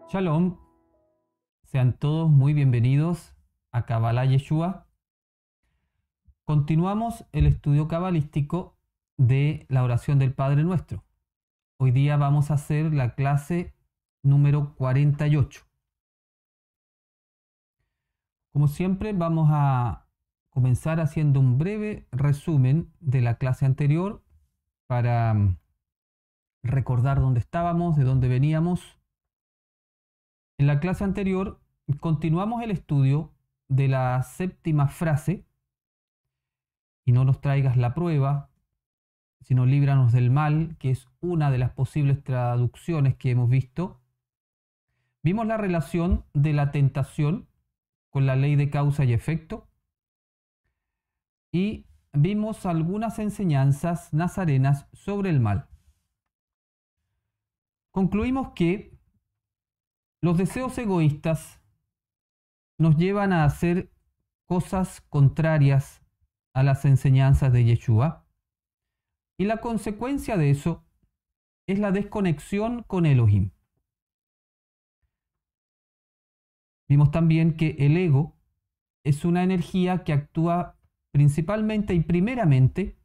Shalom, sean todos muy bienvenidos a Kabbalah Yeshua. Continuamos el estudio cabalístico de la oración del Padre Nuestro. Hoy día vamos a hacer la clase número 48. Como siempre, vamos a comenzar haciendo un breve resumen de la clase anterior para recordar dónde estábamos, de dónde veníamos. En la clase anterior continuamos el estudio de la séptima frase, y no nos traigas la prueba, sino líbranos del mal, que es una de las posibles traducciones que hemos visto. Vimos la relación de la tentación con la ley de causa y efecto, y vimos algunas enseñanzas nazarenas sobre el mal. Concluimos que los deseos egoístas nos llevan a hacer cosas contrarias a las enseñanzas de Yeshua, y la consecuencia de eso es la desconexión con Elohim. Vimos también que el ego es una energía que actúa principalmente y primeramente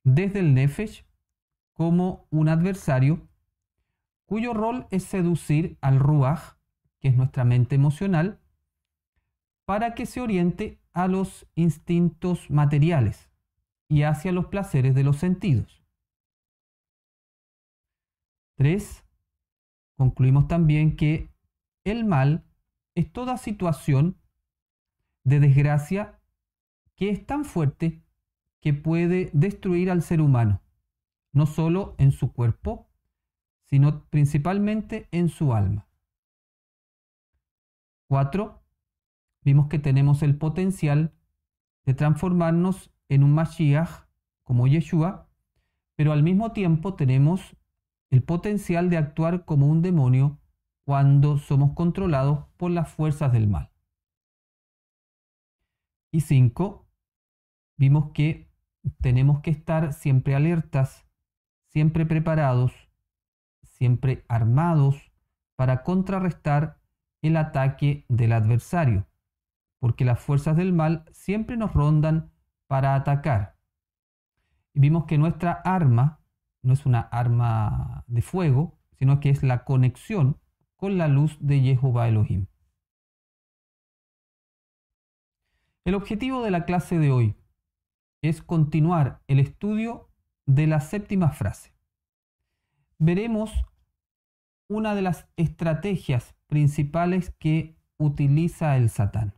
desde el Nefesh como un adversario, cuyo rol es seducir al Ruach, que es nuestra mente emocional, para que se oriente a los instintos materiales y hacia los placeres de los sentidos. 3. Concluimos también que el mal es toda situación de desgracia que es tan fuerte que puede destruir al ser humano, no solo en su cuerpo, sino principalmente en su alma. 4. Vimos que tenemos el potencial de transformarnos en un Mashiach como Yeshua, pero al mismo tiempo tenemos el potencial de actuar como un demonio cuando somos controlados por las fuerzas del mal. Y 5. Vimos que tenemos que estar siempre alertas, siempre preparados, siempre armados para contrarrestar el ataque del adversario, porque las fuerzas del mal siempre nos rondan para atacar. Y vimos que nuestra arma no es una arma de fuego, sino que es la conexión con la luz de Jehová Elohim. El objetivo de la clase de hoy es continuar el estudio de la séptima frase. Veremos una de las estrategias principales que utiliza el Satán.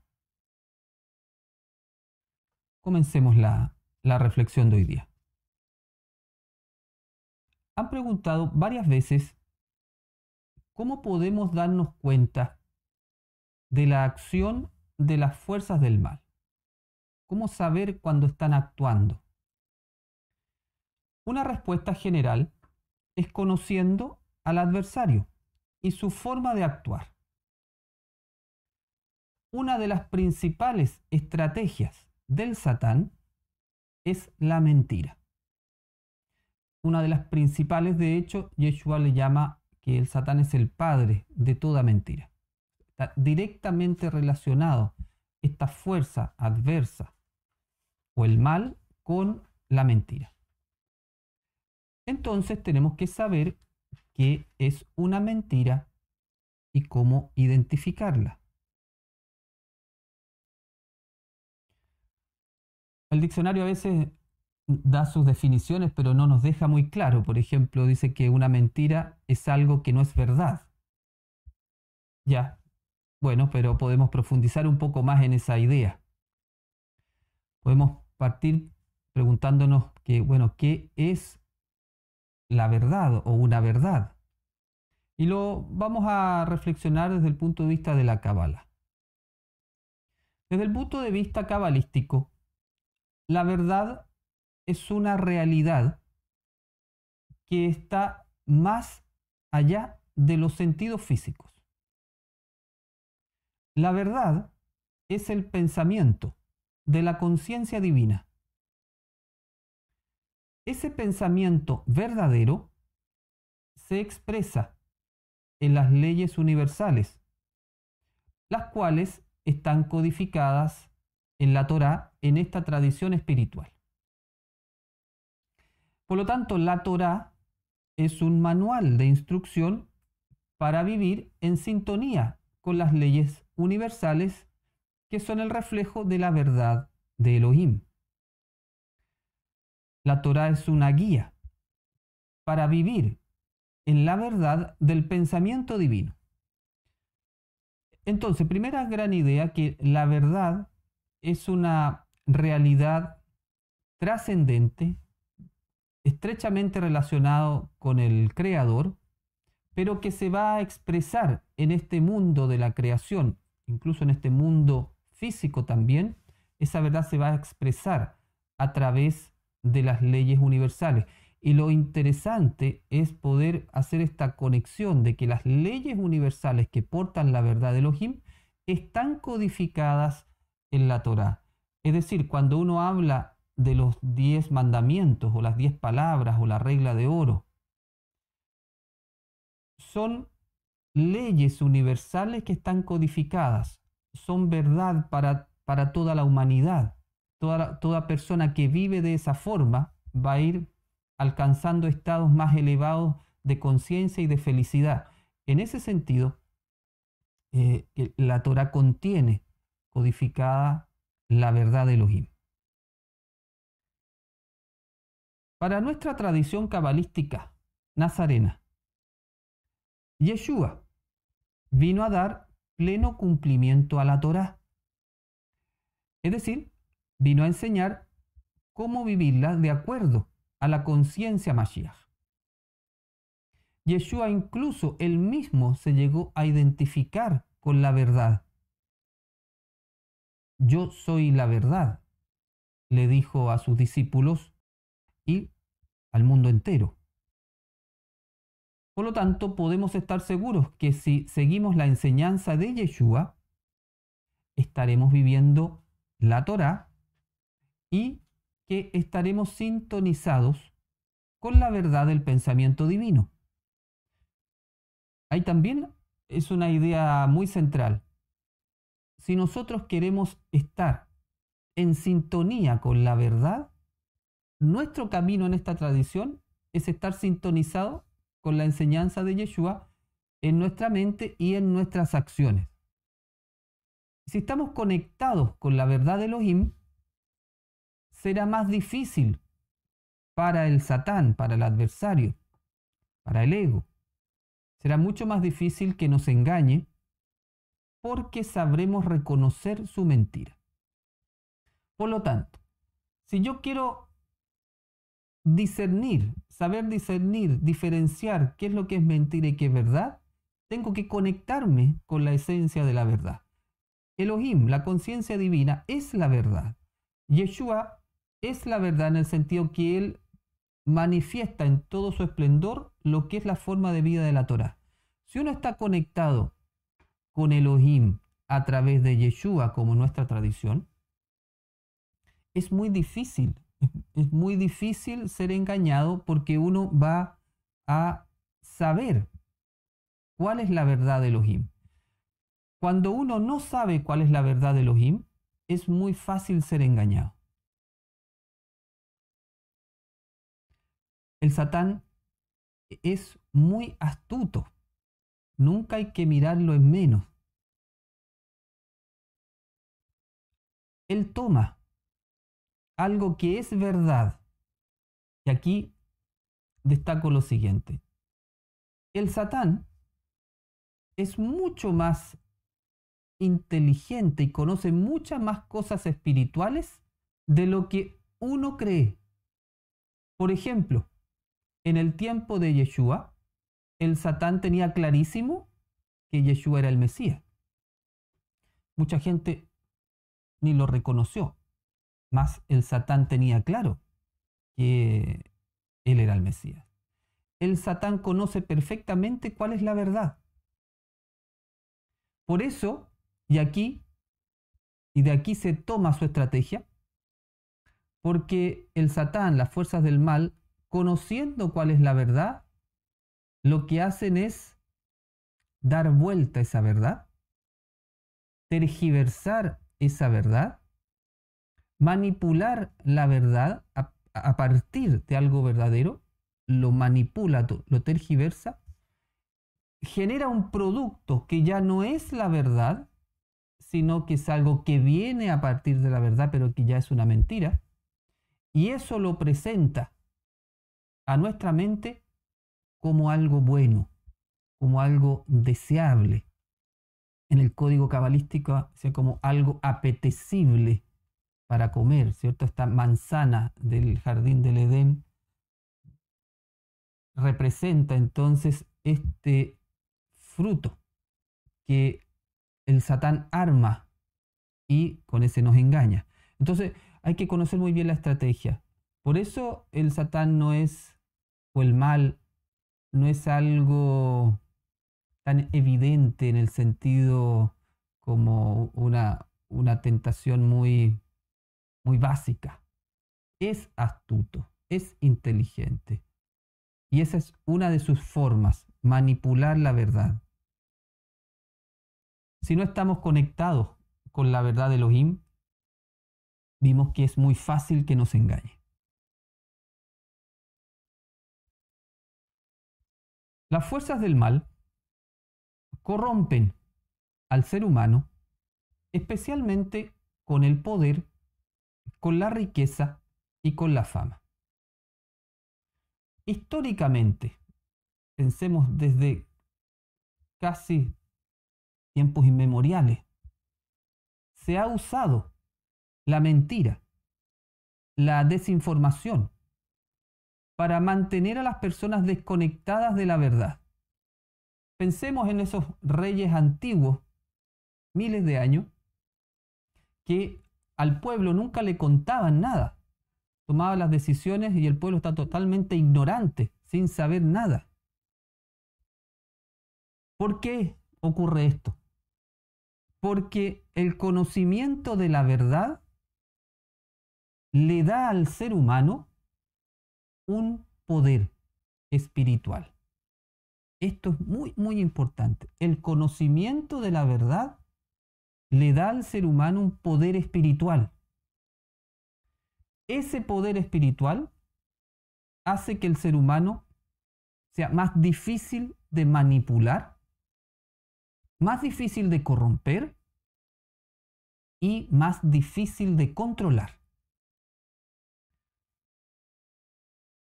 Comencemos la reflexión de hoy día. Han preguntado varias veces cómo podemos darnos cuenta de la acción de las fuerzas del mal. ¿Cómo saber cuándo están actuando? Una respuesta general es conociendo al adversario y su forma de actuar. Una de las principales estrategias del Satán es la mentira. Una de las principales, de hecho, Yeshua le llama que el Satán es el padre de toda mentira. Está directamente relacionado esta fuerza adversa o el mal con la mentira. Entonces tenemos que saber qué es una mentira y cómo identificarla. El diccionario a veces da sus definiciones, pero no nos deja muy claro. Por ejemplo, dice que una mentira es algo que no es verdad. Ya, bueno, pero podemos profundizar un poco más en esa idea. Podemos partir preguntándonos ¿qué es la verdad o una verdad? Y lo vamos a reflexionar desde el punto de vista de la Cábala. Desde el punto de vista cabalístico, la verdad es una realidad que está más allá de los sentidos físicos. La verdad es el pensamiento de la conciencia divina. Ese pensamiento verdadero se expresa en las leyes universales, las cuales están codificadas en la Torá, en esta tradición espiritual. Por lo tanto, la Torá es un manual de instrucción para vivir en sintonía con las leyes universales que son el reflejo de la verdad de Elohim. La Torá es una guía para vivir en la verdad del pensamiento divino. Entonces, primera gran idea, que la verdad es una realidad trascendente, estrechamente relacionado con el Creador, pero que se va a expresar en este mundo de la creación, incluso en este mundo físico también. Esa verdad se va a expresar a través de las leyes universales. Y lo interesante es poder hacer esta conexión de que las leyes universales que portan la verdad de Elohim están codificadas en la Torá. Es decir, cuando uno habla de los 10 mandamientos o las 10 palabras o la regla de oro, son leyes universales que están codificadas, son verdad para toda la humanidad. Toda persona que vive de esa forma va a ir alcanzando estados más elevados de conciencia y de felicidad. En ese sentido, la Torá contiene codificada la verdad de Elohim. Para nuestra tradición cabalística nazarena, Yeshua vino a dar pleno cumplimiento a la Torá. Es decir, vino a enseñar cómo vivirla de acuerdo a la conciencia Mashiach. Yeshua incluso él mismo se llegó a identificar con la verdad. Yo soy la verdad, le dijo a sus discípulos y al mundo entero. Por lo tanto, podemos estar seguros que si seguimos la enseñanza de Yeshua, estaremos viviendo la Torá y que estaremos sintonizados con la verdad del pensamiento divino. Ahí también es una idea muy central. Si nosotros queremos estar en sintonía con la verdad, nuestro camino en esta tradición es estar sintonizado con la enseñanza de Yeshua en nuestra mente y en nuestras acciones. Si estamos conectados con la verdad de Elohim, será más difícil para el Satán, para el adversario, para el ego. Será mucho más difícil que nos engañe porque sabremos reconocer su mentira. Por lo tanto, si yo quiero saber discernir, diferenciar qué es lo que es mentira y qué es verdad, tengo que conectarme con la esencia de la verdad. Elohim, la conciencia divina, es la verdad. Yeshua es la verdad en el sentido que él manifiesta en todo su esplendor lo que es la forma de vida de la Torá. Si uno está conectado con Elohim a través de Yeshua, como nuestra tradición, es muy difícil ser engañado porque uno va a saber cuál es la verdad de Elohim. Cuando uno no sabe cuál es la verdad de Elohim, es muy fácil ser engañado. El Satán es muy astuto. Nunca hay que mirarlo en menos. Él toma algo que es verdad. Y aquí destaco lo siguiente. El Satán es mucho más inteligente y conoce muchas más cosas espirituales de lo que uno cree. Por ejemplo, en el tiempo de Yeshua, el Satán tenía clarísimo que Yeshua era el Mesías. Mucha gente ni lo reconoció, mas el Satán tenía claro que él era el Mesías. El Satán conoce perfectamente cuál es la verdad. Por eso, y de aquí se toma su estrategia, porque el Satán, las fuerzas del mal, conociendo cuál es la verdad, lo que hacen es dar vuelta a esa verdad, tergiversar esa verdad, manipular la verdad a partir de algo verdadero, lo manipula, lo tergiversa, genera un producto que ya no es la verdad, sino que es algo que viene a partir de la verdad, pero que ya es una mentira, y eso lo presenta a nuestra mente como algo bueno, como algo deseable. En el código cabalístico, como algo apetecible para comer, ¿cierto? Esta manzana del jardín del Edén representa entonces este fruto que el Satán arma y con ese nos engaña. Entonces hay que conocer muy bien la estrategia. Por eso el Satán no es, o el mal, no es algo tan evidente en el sentido como una tentación muy, muy básica. Es astuto, es inteligente. Y esa es una de sus formas, manipular la verdad. Si no estamos conectados con la verdad de Elohim, vimos que es muy fácil que nos engañe. Las fuerzas del mal corrompen al ser humano, especialmente con el poder, con la riqueza y con la fama. Históricamente, pensemos desde casi tiempos inmemoriales, se ha usado la mentira, la desinformación, para mantener a las personas desconectadas de la verdad. Pensemos en esos reyes antiguos, miles de años, que al pueblo nunca le contaban nada. Tomaban las decisiones y el pueblo está totalmente ignorante, sin saber nada. ¿Por qué ocurre esto? Porque el conocimiento de la verdad le da al ser humano un poder espiritual. Esto es muy, muy importante. El conocimiento de la verdad le da al ser humano un poder espiritual. Ese poder espiritual hace que el ser humano sea más difícil de manipular, más difícil de corromper y más difícil de controlar.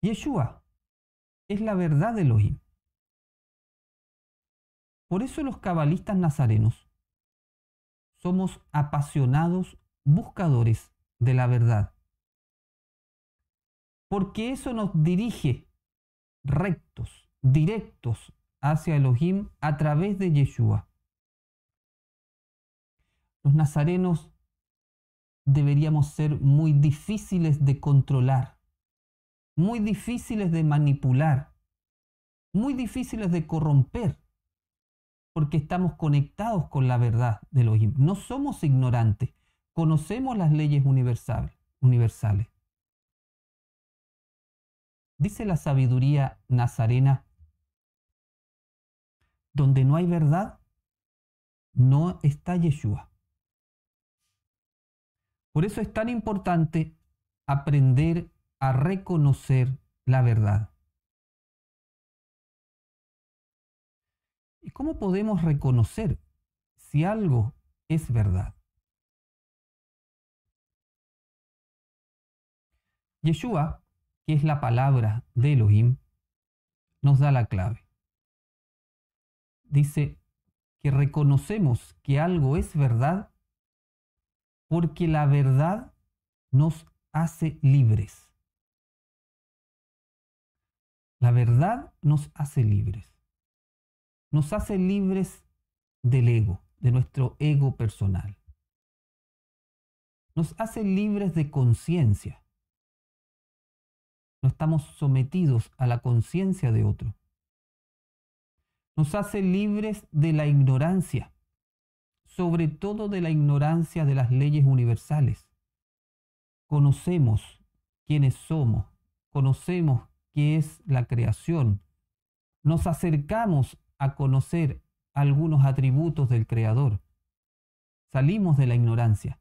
Yeshua es la verdad de Elohim. Por eso los cabalistas nazarenos somos apasionados buscadores de la verdad. Porque eso nos dirige rectos, directos hacia Elohim a través de Yeshua. Los nazarenos deberíamos ser muy difíciles de controlar, muy difíciles de manipular, muy difíciles de corromper, porque estamos conectados con la verdad de Elohim. No somos ignorantes, conocemos las leyes universales. Dice la sabiduría nazarena, donde no hay verdad, no está Yeshua. Por eso es tan importante aprender a reconocer la verdad. ¿Y cómo podemos reconocer si algo es verdad? Yeshua, que es la palabra de Elohim, nos da la clave. Dice que reconocemos que algo es verdad porque la verdad nos hace libres. La verdad nos hace libres. Nos hace libres del ego, de nuestro ego personal. Nos hace libres de conciencia. No estamos sometidos a la conciencia de otro. Nos hace libres de la ignorancia, sobre todo de la ignorancia de las leyes universales. Conocemos quiénes somos, conocemos qué es la creación. Nos acercamos a conocer algunos atributos del Creador. Salimos de la ignorancia.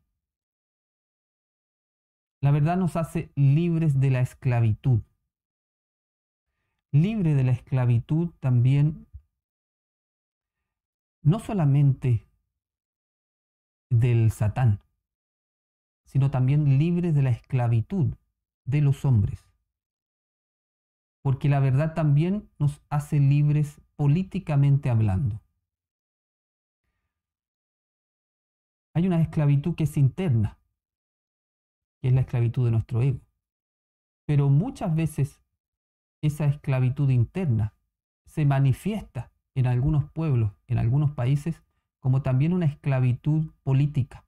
La verdad nos hace libres de la esclavitud. Libre de la esclavitud también, no solamente del Satán, sino también libre de la esclavitud de los hombres. Porque la verdad también nos hace libres políticamente hablando. Hay una esclavitud que es interna, que es la esclavitud de nuestro ego. Pero muchas veces esa esclavitud interna se manifiesta en algunos pueblos, en algunos países, como también una esclavitud política.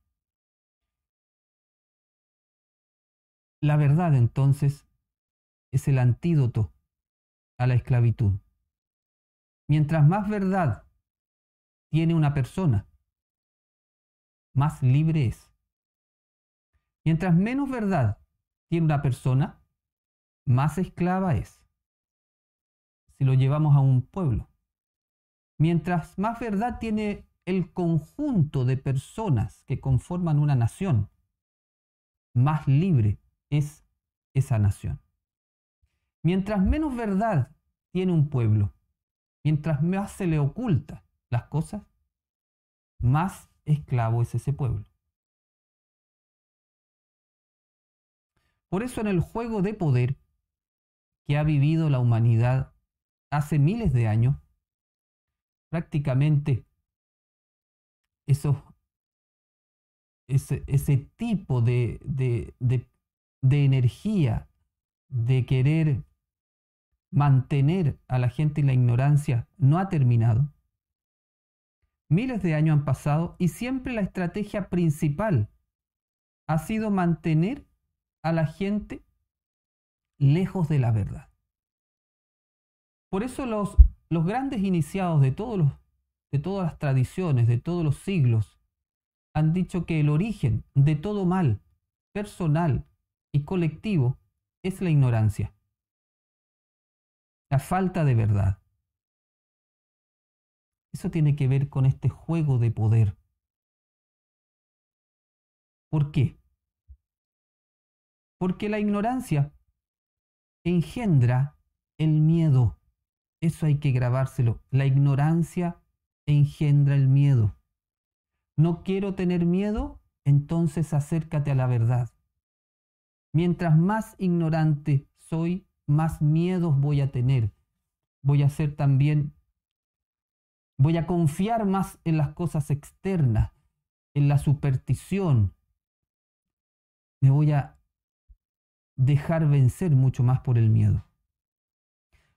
La verdad, entonces, es el antídoto a la esclavitud. Mientras más verdad tiene una persona, más libre es. Mientras menos verdad tiene una persona, más esclava es. Si lo llevamos a un pueblo. Mientras más verdad tiene el conjunto de personas que conforman una nación, más libre es esa nación. Mientras menos verdad tiene un pueblo, mientras más se le oculta las cosas, más esclavo es ese pueblo. Por eso en el juego de poder que ha vivido la humanidad hace miles de años, prácticamente ese tipo de energía de querer mantener a la gente en la ignorancia no ha terminado. Miles de años han pasado y siempre la estrategia principal ha sido mantener a la gente lejos de la verdad. Por eso los grandes iniciados de todas las tradiciones, de todos los siglos, han dicho que el origen de todo mal, personal y colectivo, es la ignorancia, la falta de verdad. Eso tiene que ver con este juego de poder. ¿Por qué? Porque la ignorancia engendra el miedo. Eso hay que grabárselo. La ignorancia engendra el miedo. No quiero tener miedo, entonces acércate a la verdad. Mientras más ignorante soy, más miedos voy a tener. Voy a confiar más en las cosas externas, en la superstición. Me voy a dejar vencer mucho más por el miedo.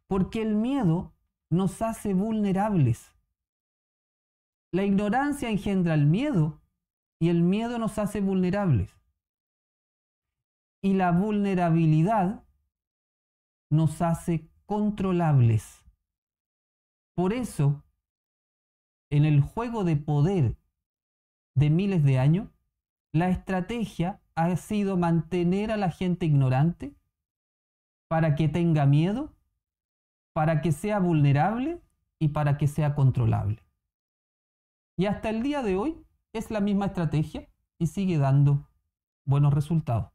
Porque el miedo nos hace vulnerables. La ignorancia engendra el miedo y el miedo nos hace vulnerables. Y la vulnerabilidad nos hace controlables. Por eso, en el juego de poder de miles de años, la estrategia ha sido mantener a la gente ignorante para que tenga miedo, para que sea vulnerable y para que sea controlable. Y hasta el día de hoy es la misma estrategia y sigue dando buenos resultados.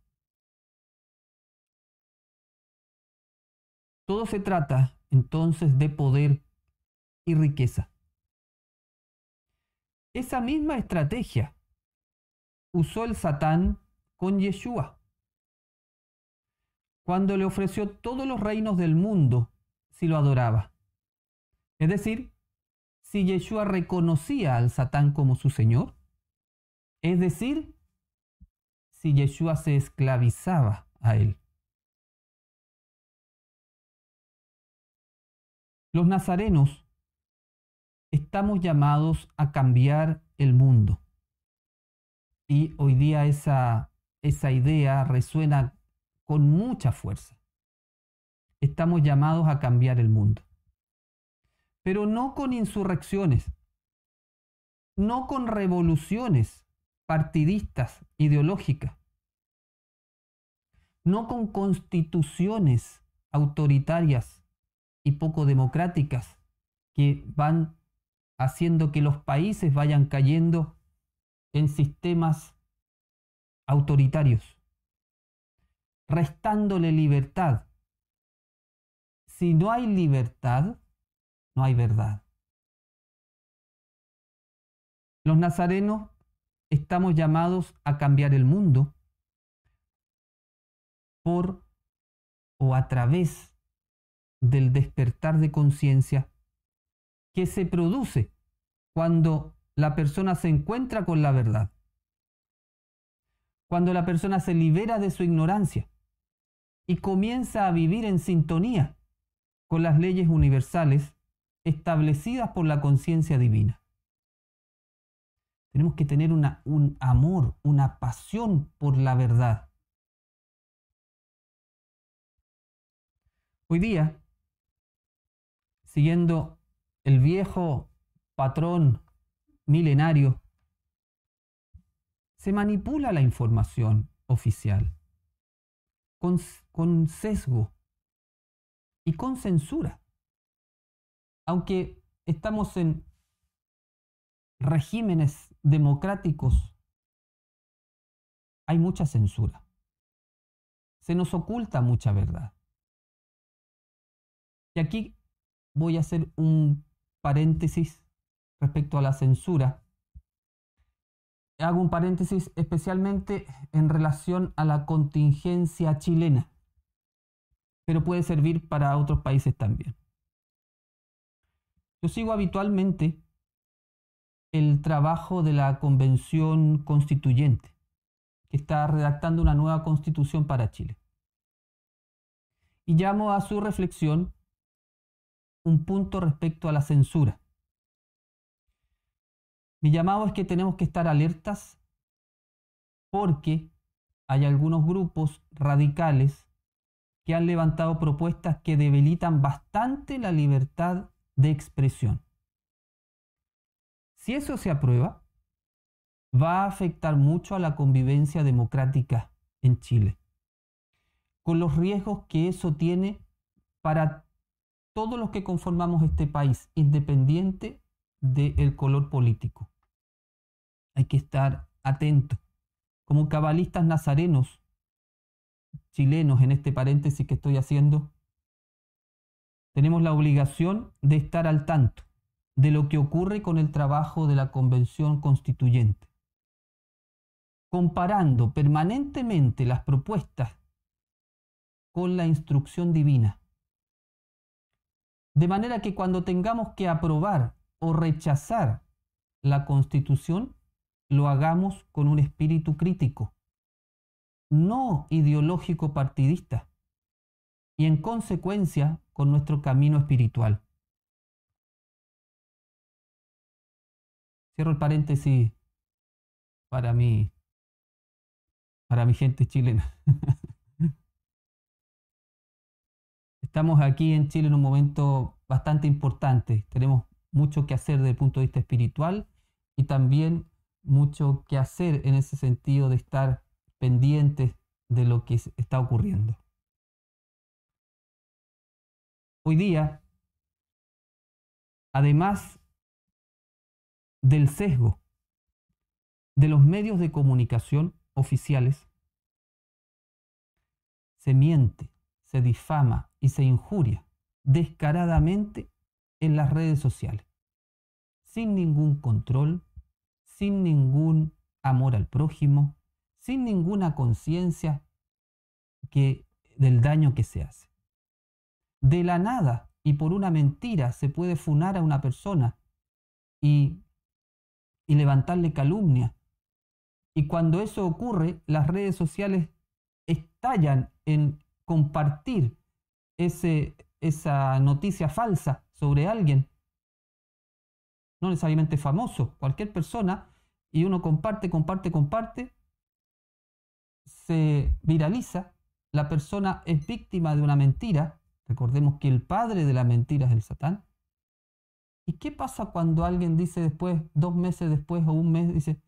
Todo se trata entonces de poder y riqueza. Esa misma estrategia usó el Satán con Yeshua, cuando le ofreció todos los reinos del mundo si lo adoraba. Es decir, si Yeshua reconocía al Satán como su Señor, es decir, si Yeshua se esclavizaba a él. Los nazarenos estamos llamados a cambiar el mundo. Y hoy día esa idea resuena con mucha fuerza. Estamos llamados a cambiar el mundo. Pero no con insurrecciones, no con revoluciones partidistas, ideológicas, no con constituciones autoritarias y poco democráticas que van haciendo que los países vayan cayendo en sistemas autoritarios, restándole libertad. Si no hay libertad, no hay verdad. Los nazarenos estamos llamados a cambiar el mundo por o a través del despertar de conciencia que se produce cuando la persona se encuentra con la verdad, cuando la persona se libera de su ignorancia y comienza a vivir en sintonía con las leyes universales establecidas por la conciencia divina. Tenemos que tener un amor, una pasión por la verdad. Hoy día, siguiendo el viejo patrón milenario, se manipula la información oficial con sesgo y con censura. Aunque estamos en regímenes democráticos, hay mucha censura. Se nos oculta mucha verdad. Y aquí voy a hacer un paréntesis respecto a la censura. Hago un paréntesis especialmente en relación a la contingencia chilena, pero puede servir para otros países también. Yo sigo habitualmente el trabajo de la Convención Constituyente, que está redactando una nueva constitución para Chile. Y llamo a su reflexión un punto respecto a la censura. Mi llamado es que tenemos que estar alertas porque hay algunos grupos radicales que han levantado propuestas que debilitan bastante la libertad de expresión. Si eso se aprueba, va a afectar mucho a la convivencia democrática en Chile, con los riesgos que eso tiene para todos los que conformamos este país, independiente del color político. Hay que estar atentos. Como cabalistas nazarenos chilenos, en este paréntesis que estoy haciendo, tenemos la obligación de estar al tanto de lo que ocurre con el trabajo de la Convención Constituyente, comparando permanentemente las propuestas con la instrucción divina. De manera que cuando tengamos que aprobar o rechazar la Constitución, lo hagamos con un espíritu crítico, no ideológico partidista, y en consecuencia con nuestro camino espiritual. Cierro el paréntesis para mi gente chilena. Estamos aquí en Chile en un momento bastante importante. Tenemos mucho que hacer desde el punto de vista espiritual y también mucho que hacer en ese sentido de estar pendientes de lo que está ocurriendo. Hoy día, además del sesgo de los medios de comunicación oficiales, se miente, se difama y se injuria descaradamente en las redes sociales, sin ningún control, sin ningún amor al prójimo, sin ninguna conciencia del daño que se hace. De la nada y por una mentira se puede funar a una persona y levantarle calumnia. Y cuando eso ocurre, las redes sociales estallan en compartir esa noticia falsa sobre alguien, no necesariamente famoso, cualquier persona, y uno comparte, se viraliza, la persona es víctima de una mentira. Recordemos que el padre de la mentira es el Satán. ¿Y qué pasa cuando alguien dice después, 2 meses después o un mes, dice,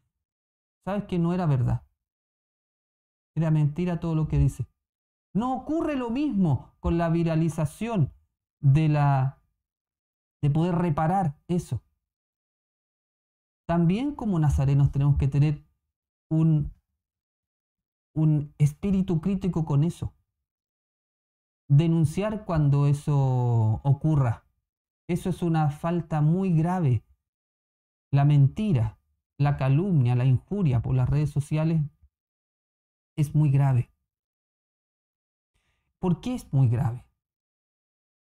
sabes que no era verdad? Era mentira todo lo que dice. No ocurre lo mismo con la viralización de poder reparar eso. También como nazarenos tenemos que tener un espíritu crítico con eso. Denunciar cuando eso ocurra. Eso es una falta muy grave. La mentira, la calumnia, la injuria por las redes sociales es muy grave. ¿Por qué es muy grave?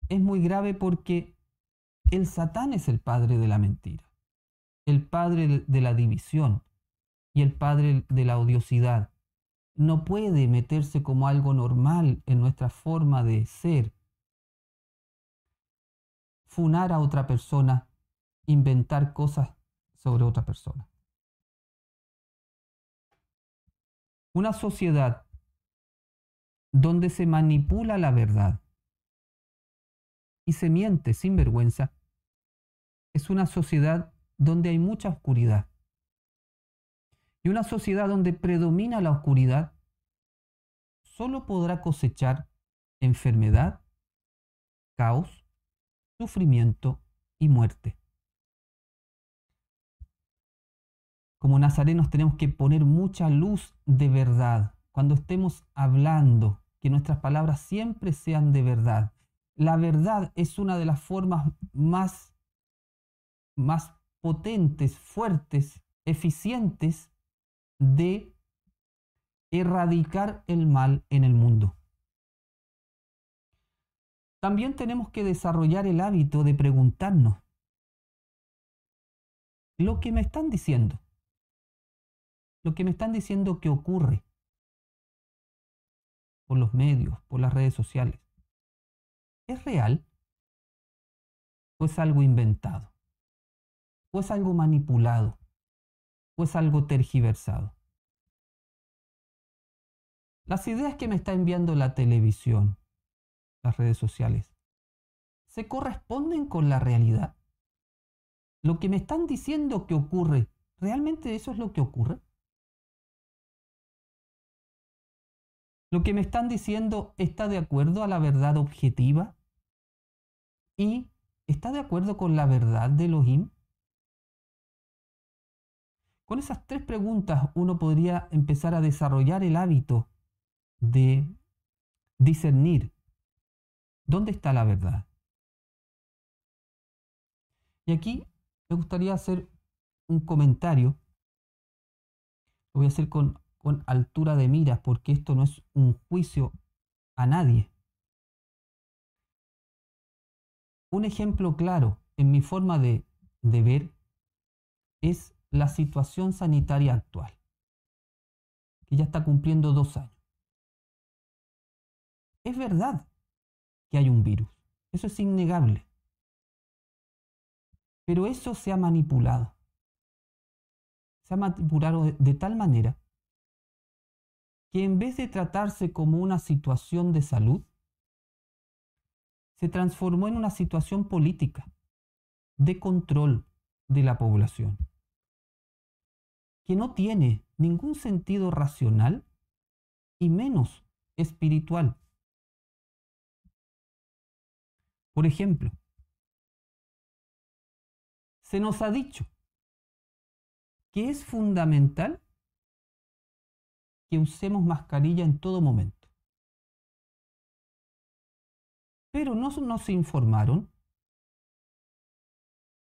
Es muy grave porque el Satán es el padre de la mentira, el padre de la división y el padre de la odiosidad. No puede meterse como algo normal en nuestra forma de ser. Funar a otra persona, inventar cosas sobre otra persona. Una sociedad donde se manipula la verdad y se miente sin vergüenza es una sociedad donde hay mucha oscuridad. Y una sociedad donde predomina la oscuridad solo podrá cosechar enfermedad, caos, sufrimiento y muerte. Como nazarenos tenemos que poner mucha luz de verdad. Cuando estemos hablando, que nuestras palabras siempre sean de verdad. La verdad es una de las formas más potentes, fuertes, eficientes de erradicar el mal en el mundo. También tenemos que desarrollar el hábito de preguntarnos lo que me están diciendo que ocurre por los medios, por las redes sociales. ¿Es real? ¿O es algo inventado? ¿O es algo manipulado? ¿O es algo tergiversado? Las ideas que me está enviando la televisión, las redes sociales, ¿se corresponden con la realidad? ¿Lo que me están diciendo que ocurre, realmente eso es lo que ocurre? ¿Lo que me están diciendo está de acuerdo a la verdad objetiva? ¿Y está de acuerdo con la verdad de Elohim? Con esas tres preguntas uno podría empezar a desarrollar el hábito de discernir dónde está la verdad. Y aquí me gustaría hacer un comentario. Lo voy a hacer con altura de miras porque esto no es un juicio a nadie. Un ejemplo claro en mi forma de ver es la situación sanitaria actual, que ya está cumpliendo 2 años. Es verdad que hay un virus, eso es innegable, pero eso se ha manipulado. Se ha manipulado de tal manera que en vez de tratarse como una situación de salud, se transformó en una situación política, de control de la población, que no tiene ningún sentido racional y menos espiritual. Por ejemplo, se nos ha dicho que es fundamental que usemos mascarilla en todo momento. Pero no nos informaron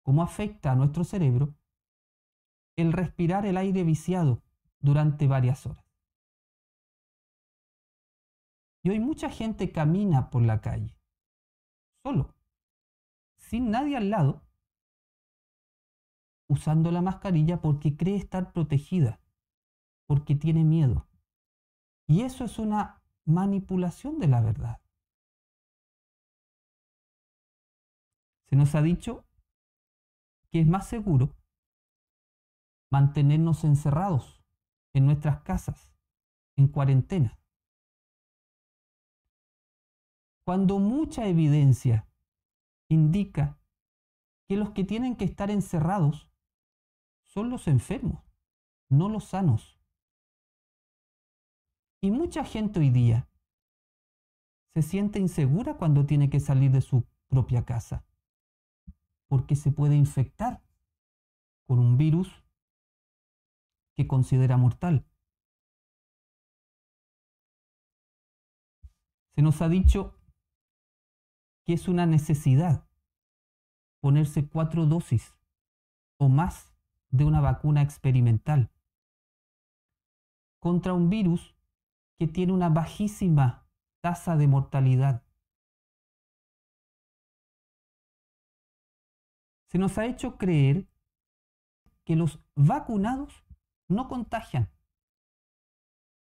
cómo afecta a nuestro cerebro el respirar el aire viciado durante varias horas. Y hoy mucha gente camina por la calle, solo, sin nadie al lado, usando la mascarilla porque cree estar protegida, porque tiene miedo. Y eso es una manipulación de la verdad. Se nos ha dicho que es más seguro mantenernos encerrados en nuestras casas, en cuarentena, cuando mucha evidencia indica que los que tienen que estar encerrados son los enfermos, no los sanos. Y mucha gente hoy día se siente insegura cuando tiene que salir de su propia casa, porque se puede infectar con un virus que considera mortal. Se nos ha dicho que es una necesidad ponerse 4 dosis o más de una vacuna experimental contra un virus que tiene una bajísima tasa de mortalidad. Se nos ha hecho creer que los vacunados no contagian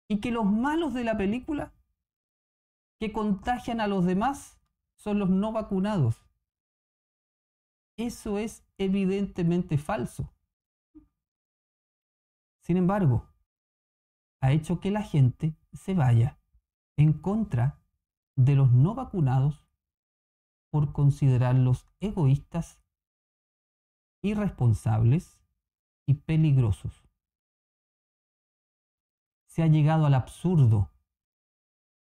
y que los malos de la película que contagian a los demás son los no vacunados. Eso es evidentemente falso. Sin embargo, ha hecho que la gente se vaya en contra de los no vacunados por considerarlos egoístas, irresponsables y peligrosos. Se ha llegado al absurdo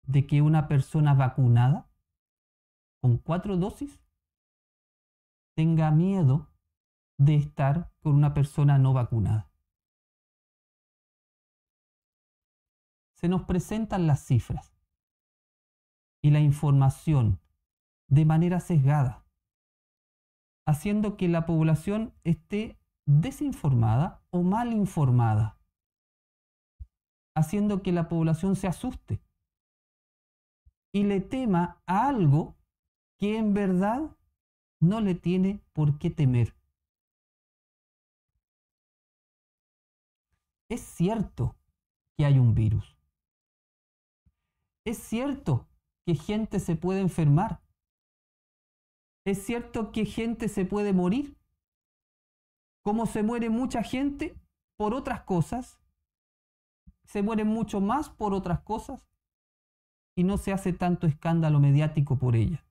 de que una persona vacunada con 4 dosis tenga miedo de estar con una persona no vacunada. Se nos presentan las cifras y la información de manera sesgada, haciendo que la población esté desinformada o mal informada, haciendo que la población se asuste y le tema a algo que en verdad no le tiene por qué temer. Es cierto que hay un virus. Es cierto que gente se puede enfermar. Es cierto que gente se puede morir. Como se muere mucha gente por otras cosas, se muere mucho más por otras cosas y no se hace tanto escándalo mediático por ella.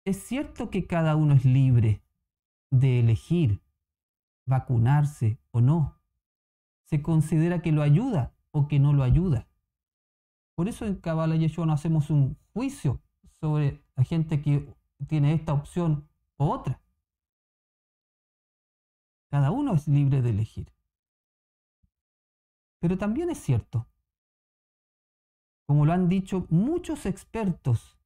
Es cierto que cada uno es libre de elegir vacunarse o no. Se considera que lo ayuda o que no lo ayuda. Por eso en Kabbalah Yeshua no hacemos un juicio sobre la gente que tiene esta opción o otra. Cada uno es libre de elegir. Pero también es cierto, como lo han dicho muchos expertos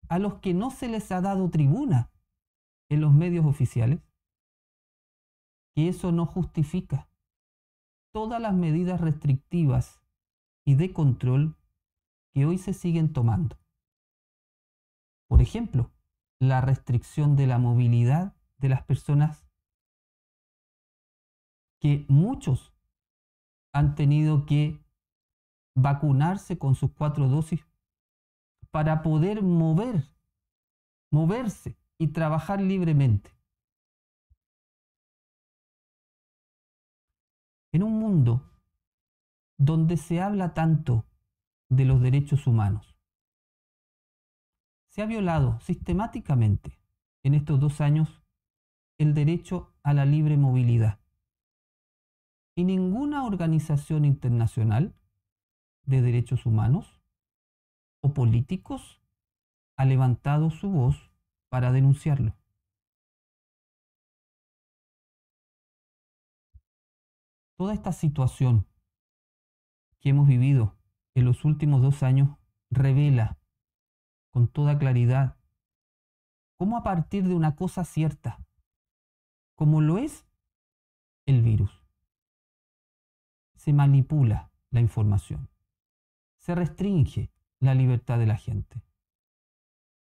a los que no se les ha dado tribuna en los medios oficiales, que eso no justifica todas las medidas restrictivas y de control que hoy se siguen tomando. Por ejemplo, la restricción de la movilidad de las personas, que muchos han tenido que vacunarse con sus 4 dosis para poder moverse y trabajar libremente. En un mundo donde se habla tanto de los derechos humanos, se ha violado sistemáticamente en estos 2 años el derecho a la libre movilidad. Y ninguna organización internacional de derechos humanos o políticos ha levantado su voz para denunciarlo. Toda esta situación que hemos vivido en los últimos 2 años revela con toda claridad cómo a partir de una cosa cierta, como lo es el virus, se manipula la información, se restringe la libertad de la gente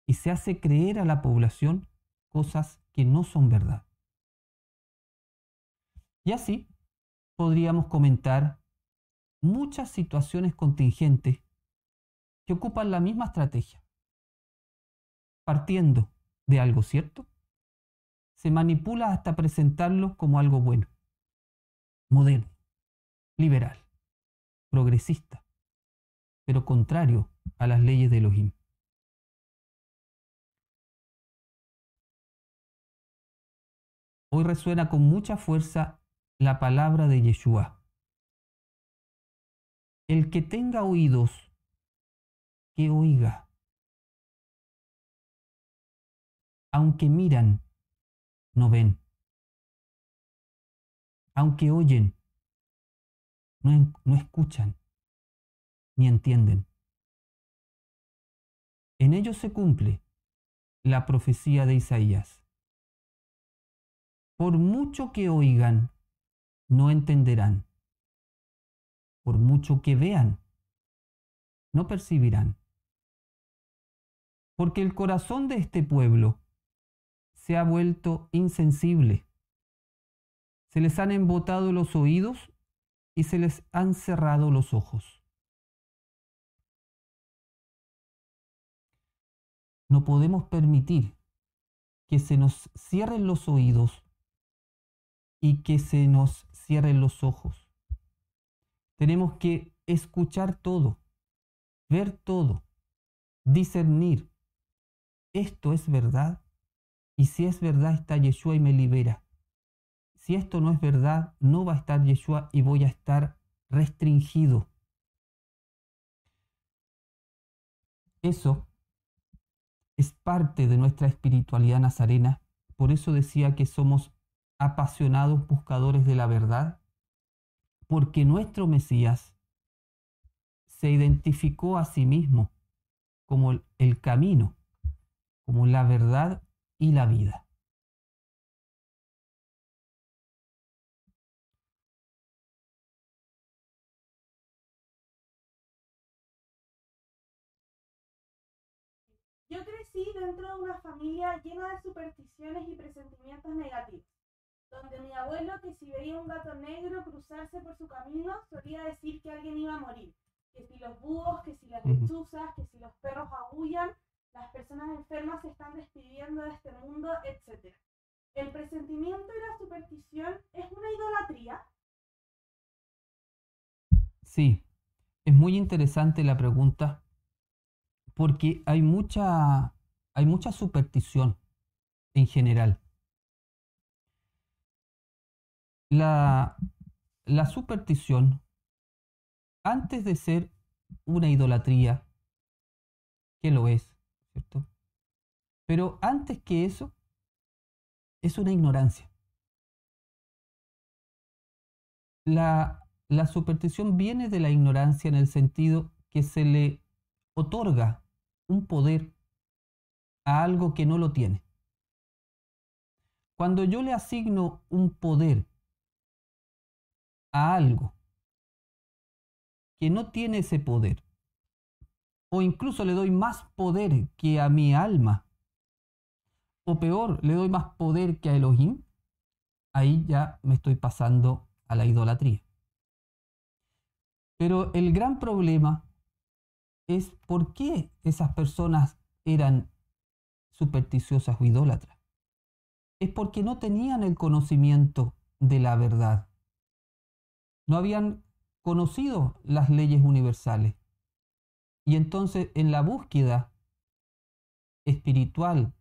y se hace creer a la población cosas que no son verdad. Y así podríamos comentar muchas situaciones contingentes que ocupan la misma estrategia. Partiendo de algo cierto, se manipula hasta presentarlo como algo bueno, moderno, liberal, progresista, pero contrario a las leyes de Elohim. Hoy resuena con mucha fuerza la palabra de Yeshua. El que tenga oídos, que oiga. Aunque miran, no ven. aunque oyen, no escuchan ni entienden. En ellos se cumple la profecía de Isaías. Por mucho que oigan, no entenderán. Por mucho que vean, no percibirán. Porque el corazón de este pueblo se ha vuelto insensible. Se les han embotado los oídos y se les han cerrado los ojos. No podemos permitir que se nos cierren los oídos y que se nos cierren los ojos. Tenemos que escuchar todo, ver todo, discernir. Esto es verdad, y si es verdad está Yeshua y me libera. Si esto no es verdad, no va a estar Yeshua y voy a estar restringido. Eso es parte de nuestra espiritualidad nazarena. Por eso decía que somos apasionados buscadores de la verdad, porque nuestro Mesías se identificó a sí mismo como el camino, como la verdad y la vida. Yo crecí dentro de una familia llena de supersticiones y presentimientos negativos, donde mi abuelo, que si veía un gato negro cruzarse por su camino, solía decir que alguien iba a morir, que si los búhos, que si las lechuzas, que si los perros aúllan, las personas enfermas se están despidiendo de este mundo, etc. ¿El presentimiento y la superstición es una idolatría? Sí, es muy interesante la pregunta porque hay mucha superstición en general. La superstición, antes de ser una idolatría, que lo es, ¿cierto? Pero antes que eso, es una ignorancia. La superstición viene de la ignorancia en el sentido que se le otorga un poder a algo que no lo tiene. Cuando yo le asigno un poder a algo que no tiene ese poder, o incluso le doy más poder que a mi alma, o peor, le doy más poder que a Elohim, ahí ya me estoy pasando a la idolatría. Pero el gran problema es por qué esas personas eran supersticiosas o idólatras. Es porque no tenían el conocimiento de la verdad. No habían conocido las leyes universales. Y entonces en la búsqueda espiritual,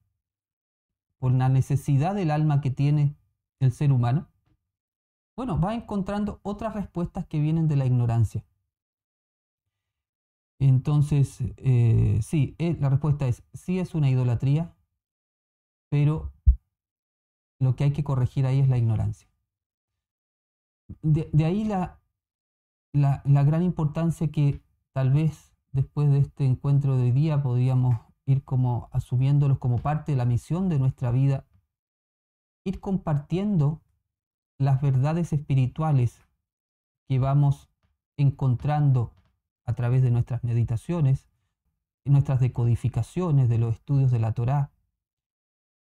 por la necesidad del alma que tiene el ser humano, bueno, va encontrando otras respuestas que vienen de la ignorancia. Entonces, sí, la respuesta es, sí es una idolatría, pero lo que hay que corregir ahí es la ignorancia. De ahí la gran importancia que tal vez después de este encuentro de hoy día podríamos ir como asumiéndolos como parte de la misión de nuestra vida, ir compartiendo las verdades espirituales que vamos encontrando a través de nuestras meditaciones, nuestras decodificaciones de los estudios de la Torá.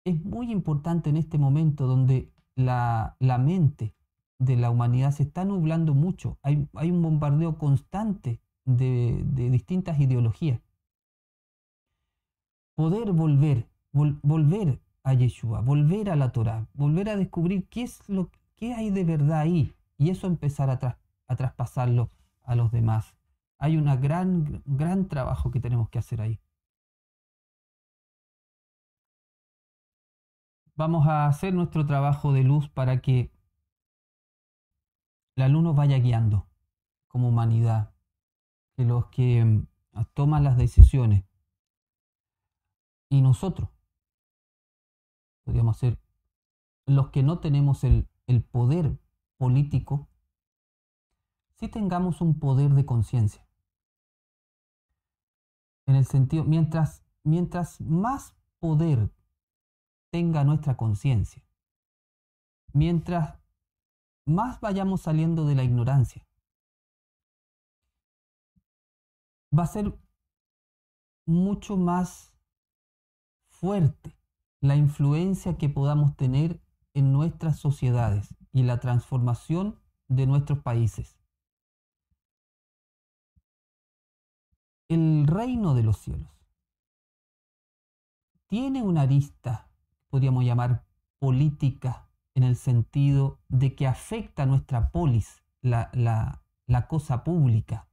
Es muy importante en este momento donde la mente de la humanidad se está nublando mucho. Hay un bombardeo constante de distintas ideologías. Poder volver a Yeshua, volver a la Torá, volver a descubrir qué hay de verdad ahí y eso empezar a traspasarlo a los demás. Hay un gran trabajo que tenemos que hacer ahí. Vamos a hacer nuestro trabajo de luz para que la luz nos vaya guiando como humanidad, que los que toman las decisiones y nosotros podríamos ser los que no tenemos el poder político, sí tengamos un poder de conciencia. En el sentido, mientras más poder tenga nuestra conciencia, mientras más vayamos saliendo de la ignorancia, va a ser mucho más fuerte la influencia que podamos tener en nuestras sociedades y la transformación de nuestros países. El reino de los cielos tiene una arista, podríamos llamar política, en el sentido de que afecta a nuestra polis, la cosa pública,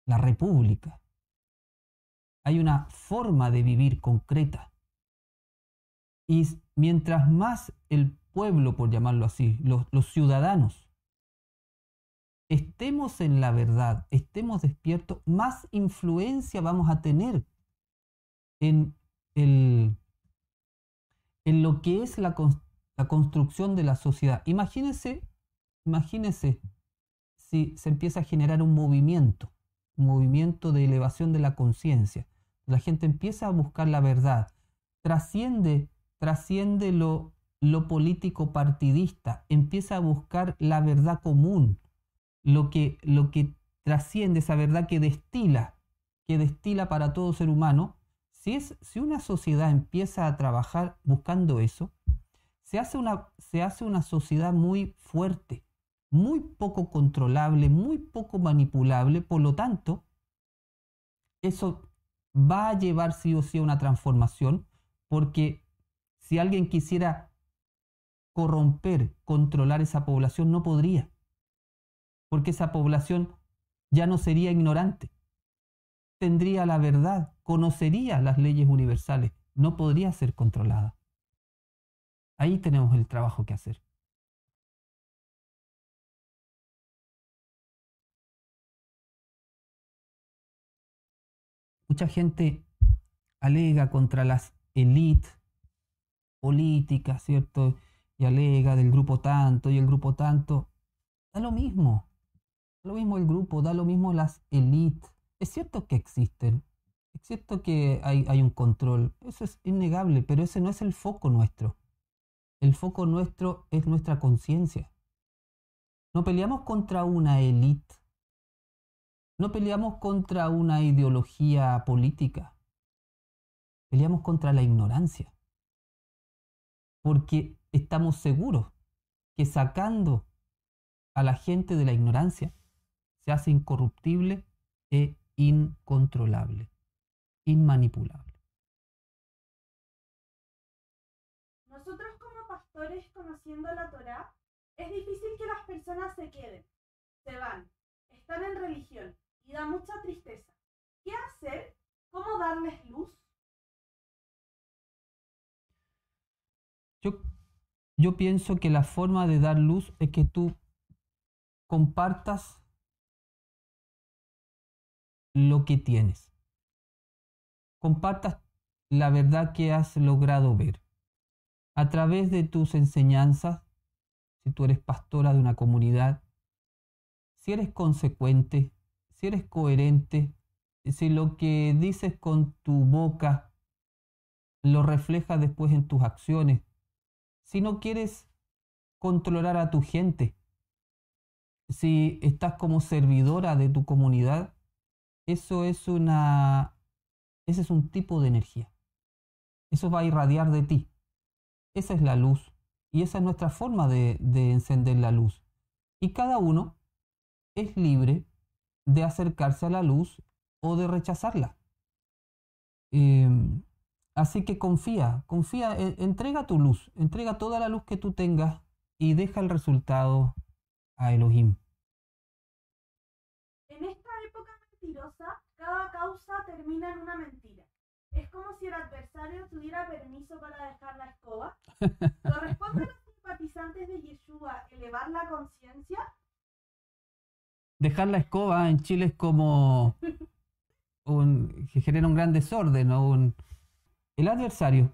la república. Hay una forma de vivir concreta. Y mientras más el pueblo, por llamarlo así, los ciudadanos, estemos en la verdad, estemos despiertos, más influencia vamos a tener en lo que es la construcción de la sociedad. Imagínense si se empieza a generar un movimiento de elevación de la conciencia. La gente empieza a buscar la verdad, trasciende lo político partidista, empieza a buscar la verdad común, lo que trasciende, esa verdad que destila para todo ser humano. Si una sociedad empieza a trabajar buscando eso, se hace una sociedad muy fuerte, muy poco controlable, muy poco manipulable. Por lo tanto, eso va a llevar sí o sí a una transformación, porque si alguien quisiera corromper, controlar esa población, no podría, porque esa población ya no sería ignorante, tendría la verdad, conocería las leyes universales, no podría ser controlada. Ahí tenemos el trabajo que hacer. Mucha gente alega contra las élites políticas, ¿cierto? Y alega del grupo tanto y el grupo tanto. Da lo mismo el grupo, da lo mismo las élites. Es cierto que existen, es cierto que hay un control, eso es innegable, pero ese no es el foco nuestro. El foco nuestro es nuestra conciencia. No peleamos contra una élite, no peleamos contra una ideología política, peleamos contra la ignorancia, porque estamos seguros que sacando a la gente de la ignorancia se hace incorruptible e incontrolable, inmanipulable. Nosotros como pastores, conociendo la Torá, es difícil que las personas se queden, se van, están en religión y da mucha tristeza. ¿Qué hacer? ¿Cómo darles luz? Yo pienso que la forma de dar luz es que tú compartas lo que tienes. Compartas la verdad que has logrado ver. A través de tus enseñanzas, si tú eres pastora de una comunidad, si eres consecuente, si eres coherente, si lo que dices con tu boca lo reflejas después en tus acciones, si no quieres controlar a tu gente, si estás como servidora de tu comunidad, ese es un tipo de energía. Eso va a irradiar de ti. Esa es la luz. Y esa es nuestra forma de encender la luz. Y cada uno es libre de acercarse a la luz o de rechazarla. Así que confía, entrega tu luz, entrega toda la luz que tú tengas y deja el resultado a Elohim. En esta época mentirosa, cada causa termina en una mentira. Es como si el adversario tuviera permiso para dejar la escoba. ¿Corresponde a los simpatizantes de Yeshua elevar la conciencia? Dejar la escoba en Chile es como que genera un gran desorden, ¿no? El adversario,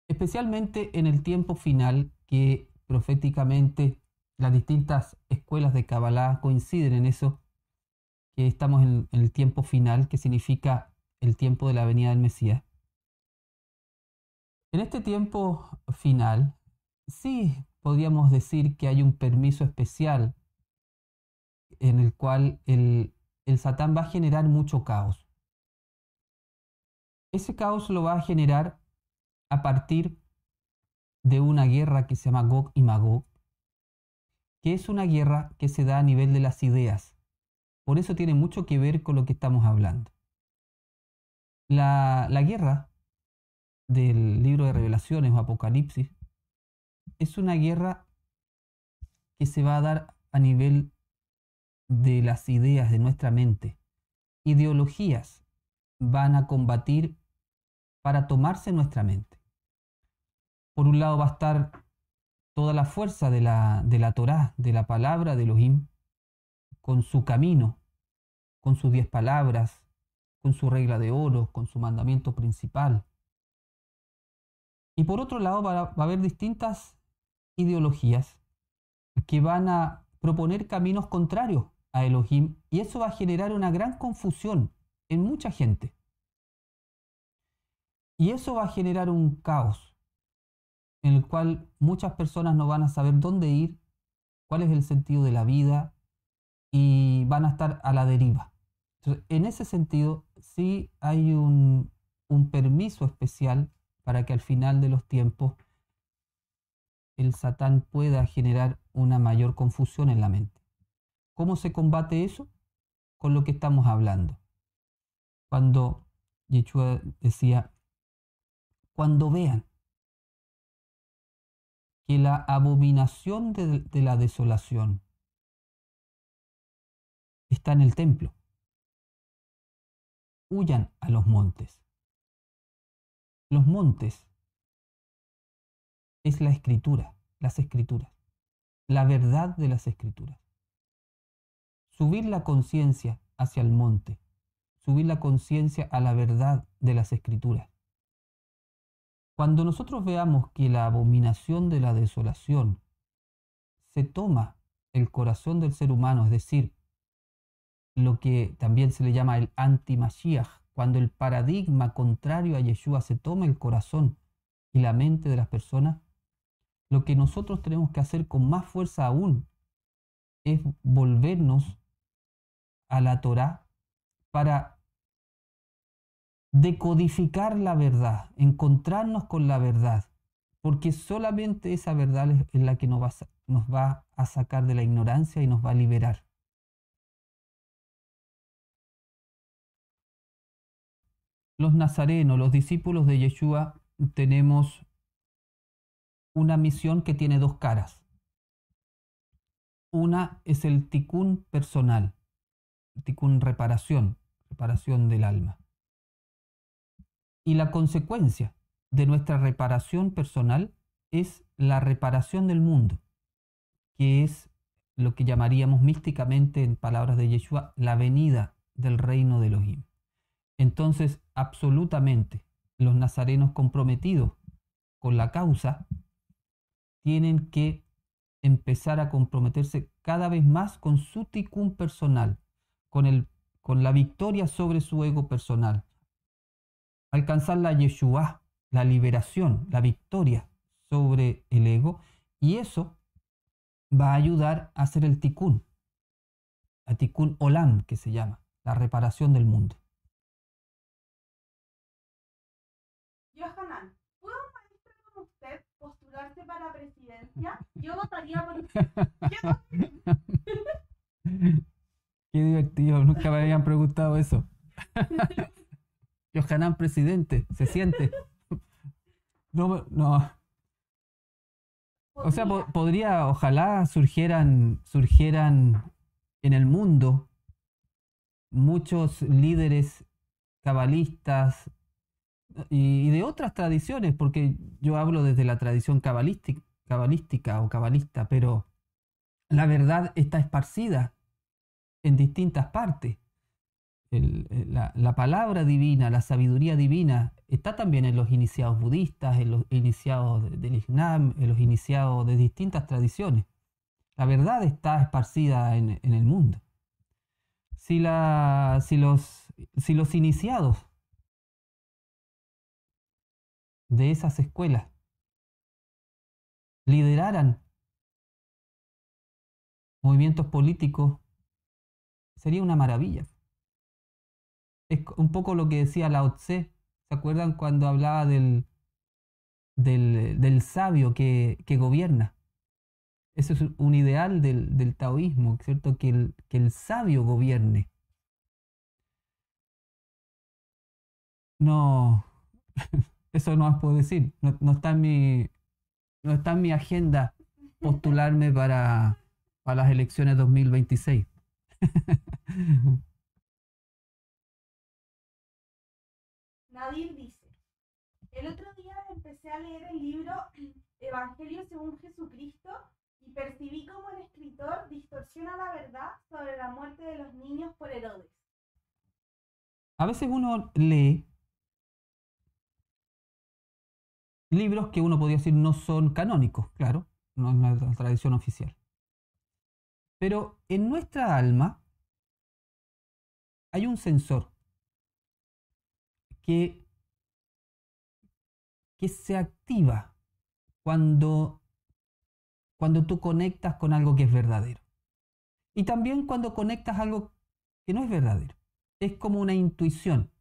especialmente en el tiempo final, que proféticamente las distintas escuelas de Kabbalah coinciden en eso, que estamos en el tiempo final, que significa el tiempo de la venida del Mesías. En este tiempo final, sí podríamos decir que hay un permiso especial en el cual el Satán va a generar mucho caos. Ese caos lo va a generar a partir de una guerra que se llama Gog y Magog, que es una guerra que se da a nivel de las ideas. Por eso tiene mucho que ver con lo que estamos hablando. La guerra del libro de Revelaciones o Apocalipsis es una guerra que se va a dar a nivel de las ideas de nuestra mente. Ideologías van a combatir para tomarse nuestra mente. Por un lado va a estar toda la fuerza de la Torá, de la palabra de Elohim, con su camino, con sus 10 palabras, con su regla de oro, con su mandamiento principal. Y por otro lado va a haber distintas ideologías que van a proponer caminos contrarios a Elohim, y eso va a generar una gran confusión en mucha gente. Y eso va a generar un caos en el cual muchas personas no van a saber dónde ir, cuál es el sentido de la vida, y van a estar a la deriva. Entonces, en ese sentido, sí hay un permiso especial para que al final de los tiempos el Satán pueda generar una mayor confusión en la mente. ¿Cómo se combate eso? Con lo que estamos hablando. Cuando Yeshua decía, cuando vean que la abominación de la desolación está en el templo, huyan a los montes. Los montes es la escritura, las escrituras, la verdad de las escrituras. Subir la conciencia hacia el monte, subir la conciencia a la verdad de las escrituras. Cuando nosotros veamos que la abominación de la desolación se toma el corazón del ser humano, es decir, lo que también se le llama el anti-Mashiach, cuando el paradigma contrario a Yeshua se toma el corazón y la mente de las personas, lo que nosotros tenemos que hacer con más fuerza aún es volvernos a la Torá para decodificar la verdad, encontrarnos con la verdad, porque solamente esa verdad es la que nos va a sacar de la ignorancia y nos va a liberar. Los nazarenos, los discípulos de Yeshua, tenemos una misión que tiene dos caras. Una es el tikkun personal, el tikkun reparación del alma. Y la consecuencia de nuestra reparación personal es la reparación del mundo, que es lo que llamaríamos místicamente, en palabras de Yeshua, la venida del reino de Elohim. Entonces, absolutamente, los nazarenos comprometidos con la causa tienen que empezar a comprometerse cada vez más con su tikkun personal, con la victoria sobre su ego personal. Alcanzar la Yeshua, la liberación, la victoria sobre el ego, y eso va a ayudar a hacer el tikkun, el tikkun olam, que se llama, la reparación del mundo. Yohanan, ¿puede un maestro como usted postularse para presidencia? Yo votaría por usted. Qué divertido, nunca me habían preguntado eso. Yohanan presidente, ¿se siente? No. O sea, podría, ojalá surgieran en el mundo muchos líderes cabalistas y de otras tradiciones, porque yo hablo desde la tradición cabalística o cabalista, pero la verdad está esparcida en distintas partes. La palabra divina, la sabiduría divina está también en los iniciados budistas, en los iniciados del Islam, en los iniciados de distintas tradiciones. La verdad está esparcida en el mundo. Si los iniciados de esas escuelas lideraran movimientos políticos, sería una maravilla. Es un poco lo que decía Lao Tse. ¿Se acuerdan cuando hablaba del sabio que gobierna? Eso es un ideal del taoísmo, ¿cierto? Que el sabio gobierne. No, eso no os puedo decir. No está en mi agenda postularme para las elecciones 2026. Nadir dice, el otro día empecé a leer el libro Evangelio según Jesucristo y percibí cómo el escritor distorsiona la verdad sobre la muerte de los niños por Herodes. A veces uno lee libros que uno podría decir no son canónicos, claro, no es la tradición oficial. Pero en nuestra alma hay un sensor que se activa cuando tú conectas con algo que es verdadero. Y también cuando conectas algo que no es verdadero. Es como una intuición.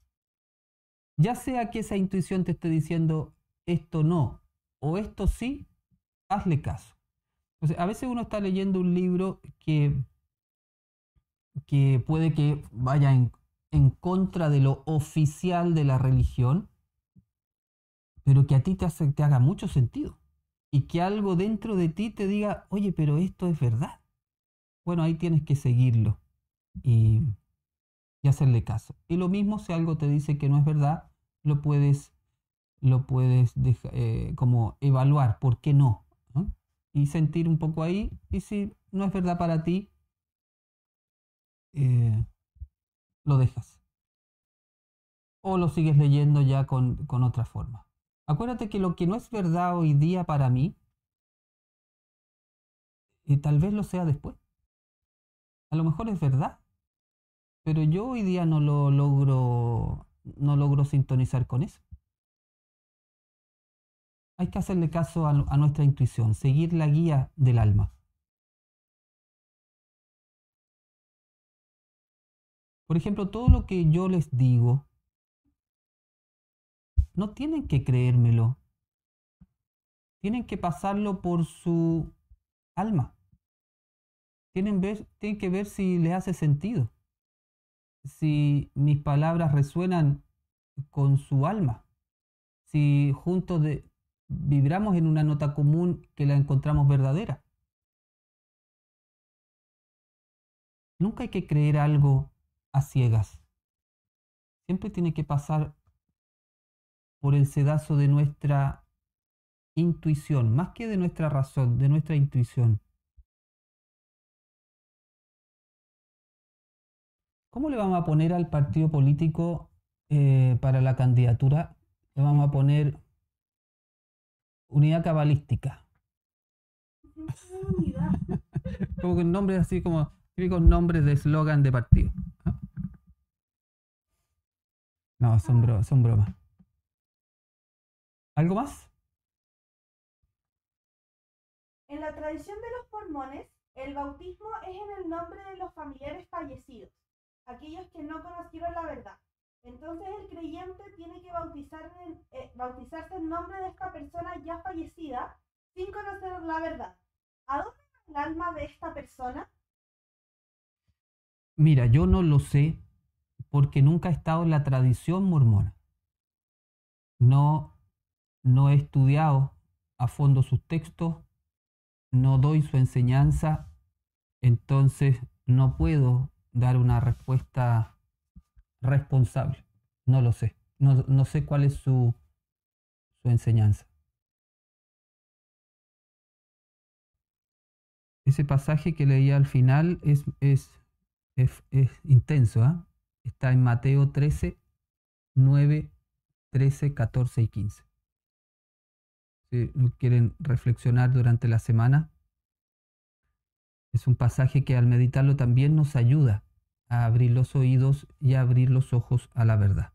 Ya sea que esa intuición te esté diciendo esto no o esto sí, hazle caso. Entonces, a veces uno está leyendo un libro que puede que vaya en contra de lo oficial de la religión, pero que a ti te haga mucho sentido. Y que algo dentro de ti te diga, oye, pero esto es verdad. Bueno, ahí tienes que seguirlo y hacerle caso. Y lo mismo si algo te dice que no es verdad, lo puedes como evaluar, ¿por qué no? ¿No? Y sentir un poco ahí, y si no es verdad para ti, lo dejas. O lo sigues leyendo ya con otra forma. Acuérdate que lo que no es verdad hoy día para mí, tal vez lo sea después. A lo mejor es verdad, pero yo hoy día no logro sintonizar con eso. Hay que hacerle caso a nuestra intuición, seguir la guía del alma. Por ejemplo, todo lo que yo les digo, no tienen que creérmelo. Tienen que pasarlo por su alma. Tienen que ver si les hace sentido. Si mis palabras resuenan con su alma. Si juntos vibramos en una nota común que la encontramos verdadera. Nunca hay que creer algo a ciegas. Siempre tiene que pasar por el sedazo de nuestra intuición, más que de nuestra razón, de nuestra intuición. ¿Cómo le vamos a poner al partido político para la candidatura? Le vamos a poner Unidad Cabalística. Como con nombres así como típicos nombres de eslogan de partido. No, son bromas. ¿Algo más? En la tradición de los mormones, el bautismo es en el nombre de los familiares fallecidos, aquellos que no conocieron la verdad. Entonces el creyente tiene que bautizarse en nombre de esta persona ya fallecida sin conocer la verdad. ¿A dónde va el alma de esta persona? Mira, yo no lo sé porque nunca he estado en la tradición mormona. No he estudiado a fondo sus textos, no doy su enseñanza, entonces no puedo dar una respuesta responsable. No lo sé. No sé cuál es su enseñanza. Ese pasaje que leía al final es intenso, ¿eh? Está en Mateo 13, 9, 13, 14 y 15. Si quieren reflexionar durante la semana, es un pasaje que al meditarlo también nos ayuda a abrir los oídos y a abrir los ojos a la verdad.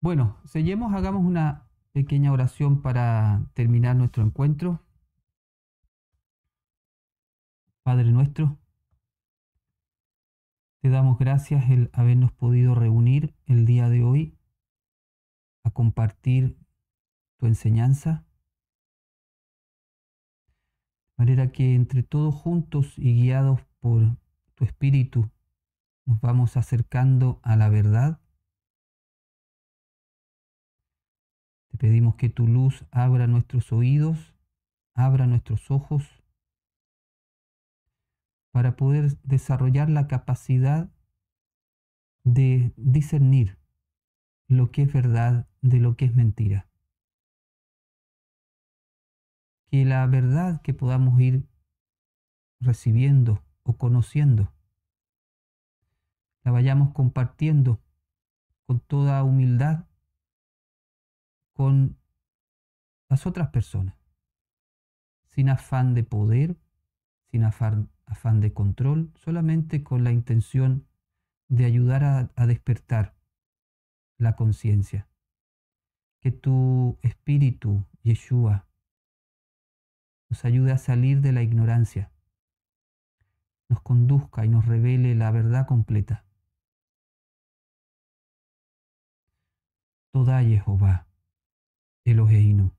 Bueno, sellemos, hagamos una pequeña oración para terminar nuestro encuentro. Padre nuestro, te damos gracias el habernos podido reunir el día de hoy a compartir tu enseñanza, de manera que entre todos juntos y guiados por tu Espíritu nos vamos acercando a la verdad. Te pedimos que tu luz abra nuestros oídos, abra nuestros ojos, para poder desarrollar la capacidad de discernir lo que es verdad de lo que es mentira. Que la verdad que podamos ir recibiendo o conociendo, la vayamos compartiendo con toda humildad con las otras personas, sin afán de poder, sin afán de control, solamente con la intención de ayudar a despertar la conciencia. Que tu Espíritu, Yeshua, nos ayude a salir de la ignorancia, nos conduzca y nos revele la verdad completa. Toda Jehová, Eloheinu,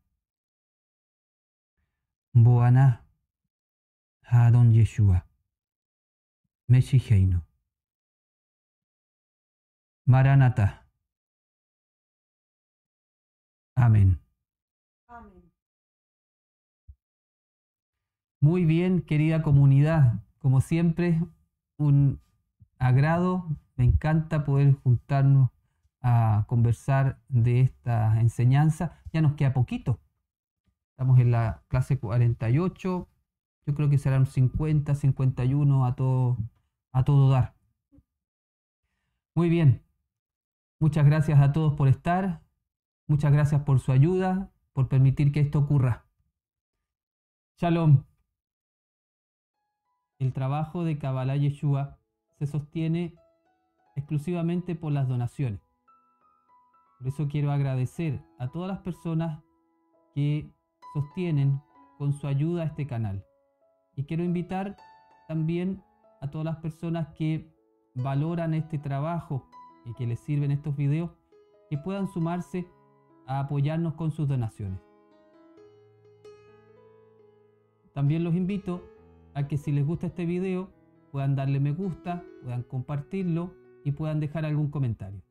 Boaná, Hadon Yeshua, Meshiheinu, Maranatha. Amén. Amén. Muy bien, querida comunidad. Como siempre, un agrado. Me encanta poder juntarnos a conversar de esta enseñanza. Ya nos queda poquito. Estamos en la clase 48. Yo creo que serán 50, 51 a todo dar. Muy bien. Muchas gracias a todos por estar. Muchas gracias por su ayuda, por permitir que esto ocurra. Shalom. El trabajo de Kabbalah Yeshua se sostiene exclusivamente por las donaciones. Por eso quiero agradecer a todas las personas que sostienen con su ayuda este canal. Y quiero invitar también a todas las personas que valoran este trabajo y que les sirven estos videos, que puedan sumarse a apoyarnos con sus donaciones. También los invito a que si les gusta este video puedan darle me gusta, puedan compartirlo y puedan dejar algún comentario.